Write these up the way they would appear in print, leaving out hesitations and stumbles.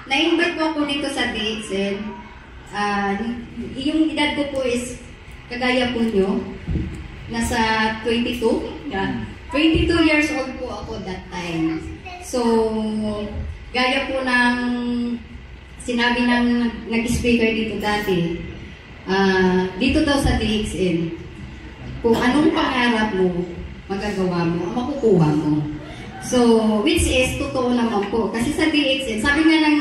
na-invite po ako dito sa DXN. Yung edad ko po is kagaya po nyo. Nasa 22. Yeah. 22 years old po ako that time. So, gaya po ng sinabi ng nag-speaker dito dati, dito daw sa DXN, kung anong pangarap mo, magagawa mo, makukuha mo. So, which is, totoo naman po. Kasi sa DXN, sabi nga ng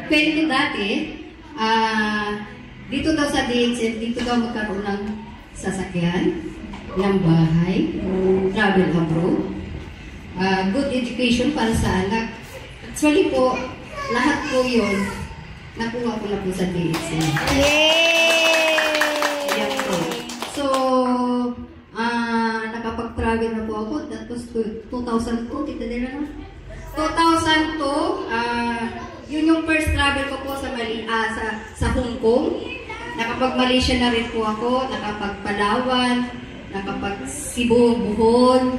kwento dati, dito daw sa DXN, dito daw magkaroon ng sasakyan, ng bahay, travel abroad, good education para sa anak. Actually po, lahat po yun, nakuha ko na po sa DXN. Yay! Yan po. So, nakapag-travel na po ako. That was 2002, tita nila na? 2002, yun yung first travel ko po sa Hong Kong. Nakapag-Malaysia na rin po ako, nakapag-Palawan, nakapag-Cebu, Bohol,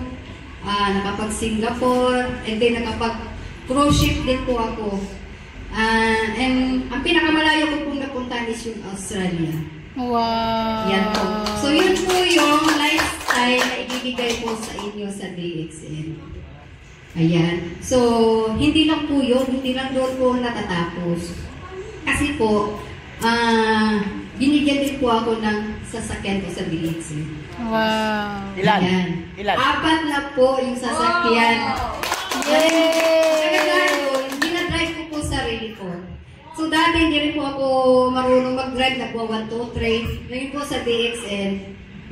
nakapag-Singapore, and then nakapag-cruise ship din po ako. And ang pinakamalayo ko pong napuntahan is yung Australia. Wow! Yan po. So yun po yung lifestyle na ibibigay po sa inyo sa DXN. Ayan. So, hindi lang po yun, hindi lang doon po natatapos. Kasi po, binigyan din po ako ng sasakyan ko sa DXN. Wow! Ilan? Ayan. Ilan? 4 na po yung sasakyan. Yay! Dinadrive ko po sarili ko. So dati hindi rin po ako marunong mag-drive, nagwa 1, 2, 3. Ngayon po sa DXN,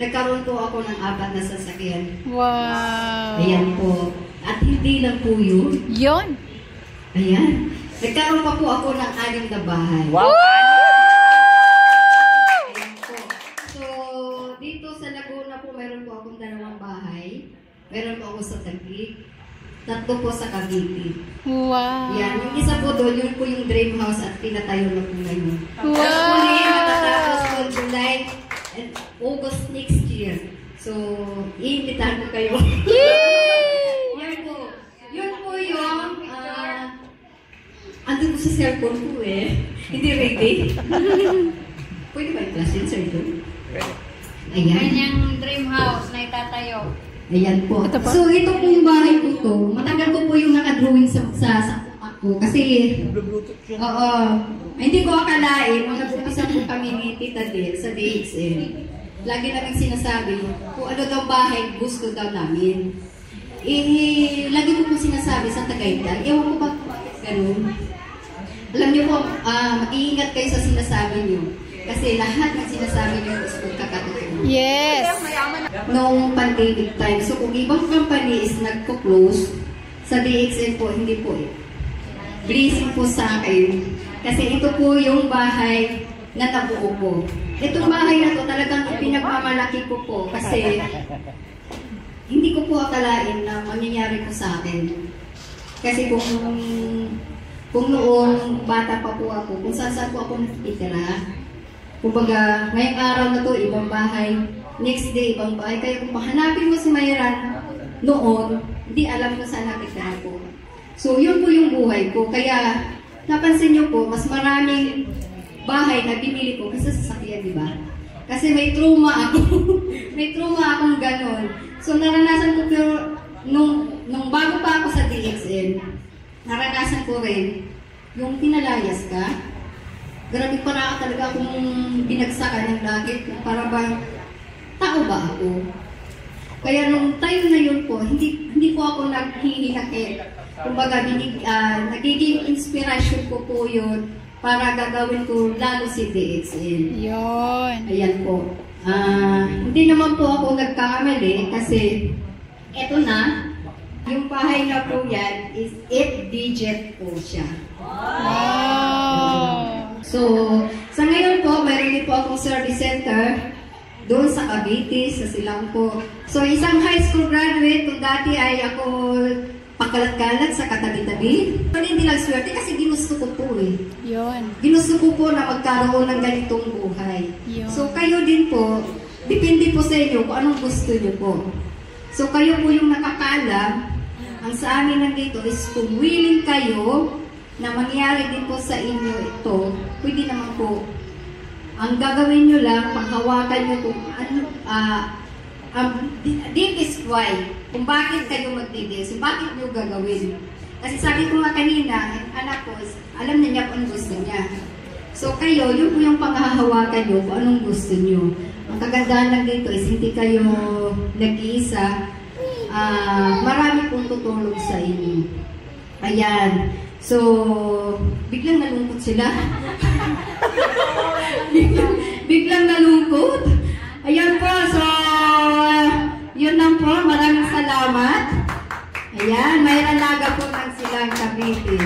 nagkaroon po ako ng 4 na sasakyan. Wow! Ayan po. At hindi lang po yun. Yun! Ayan. Nagkaroon pa po ako ng 6 na bahay. Wow! Ayan po. So, dito sa Laguna po, meron po akong 2 bahay. Meron po ako sa Taguig. 3 po sa Cavite. Wow! Yan. Yung isa po doon, yun po yung dream house at pinatayo na po ngayon. Wow! Hopefully, matatapos po July and August next year. So, iimbitahan ko kayo. Yay! Yan po. Yun po yung, andun po sa cellphone ko eh. Hindi ready. Pwede ba i-class yun, sir? Ayan. Kanyang dream house na itatayo. Ayan po. Ito po? So, ito po yung bahay ko to. Matagal ko po yung nakadrawing sa utak ko. Kasi, oo. Hindi ko akalain, nag-umpisa po kami ni Tita Del sa DXN. Lagi namin sinasabi, kung ano daw bahay, gusto daw namin. Lagi ko po sinasabi sa Tagaytay, ewan ko ba ganun. Alam niyo po, mag-iingat kayo sa sinasabi niyo. Kasi lahat ng sinasabi niyo is pagkakatotoo. Yes! Noong pandemic time, so kung ibang company is nagko-close, sa DXN po, hindi po eh. Blessing po sa akin. Kasi ito po yung bahay na nabuo ko. Itong bahay na to talagang pinagmamalaki ko po kasi hindi ko po akalain na mangyayari po sa akin. Kasi kung noon bata pa po ako, kung saan po ako nakikitira, kumbaga ngayong araw na to ibang bahay, next day ibang bahay, kaya kung mahanapin mo si Mayran noon, hindi alam ko saan nakitira po. So yun po yung buhay ko, kaya napansin niyo po, mas maraming bahay na binili ko kasi sasakyan, di ba? Kasi may trauma ako. May trauma akong ganon. So naranasan ko pero nung bago pa ako sa DXN, naranasan ko rin yung pinalayas ka. Grabe para talaga akong binagsakan ng langit. Para ba, tao ba ako? Kaya nung time na yun po, hindi po ako naghihinakit. Kumbaga, nagiging inspiration ko po yun para gagawin ko lalo si DXN. Yun. Ayan po. Hindi naman po ako nagkakamali kasi eto na, yung bahay na po yan is 8-digit po siya. Wow! So, sa ngayon po, mayroon din po akong service center doon sa Cavite, sa Silang po. So, isang high school graduate, kung dati ay ako pakalat-kalat sa katabi-tabi. Hindi lang swerte kasi ginusto ko po eh. Yun. Ginusto ko po na magkaroon ng ganitong buhay. Yun. So kayo din po, depende po sa inyo kung anong gusto nyo po. So kayo po yung nakakaalam. Ang sa amin nandito is kung willing kayo na mangyari din po sa inyo ito, pwede naman po, ang gagawin nyo lang, panghawakan nyo kung ano, this is why, kung bakit kayo magdidis, bakit nyo gagawin. Kasi sabi ko nga kanina, anak ko, alam na niya kung anong gusto niya. So kayo, yun po yung panghahawakan nyo kung anong gusto nyo. Ang kagandahan lang dito is hindi kayo nag-iisa, marami pong tutulong sa inyo. Ayan. So, biglang nalungkot sila. biglang nalungkot. Ayan po, so, yun lang po. Maraming salamat. Ayan, may alaga po ng silang Cavite.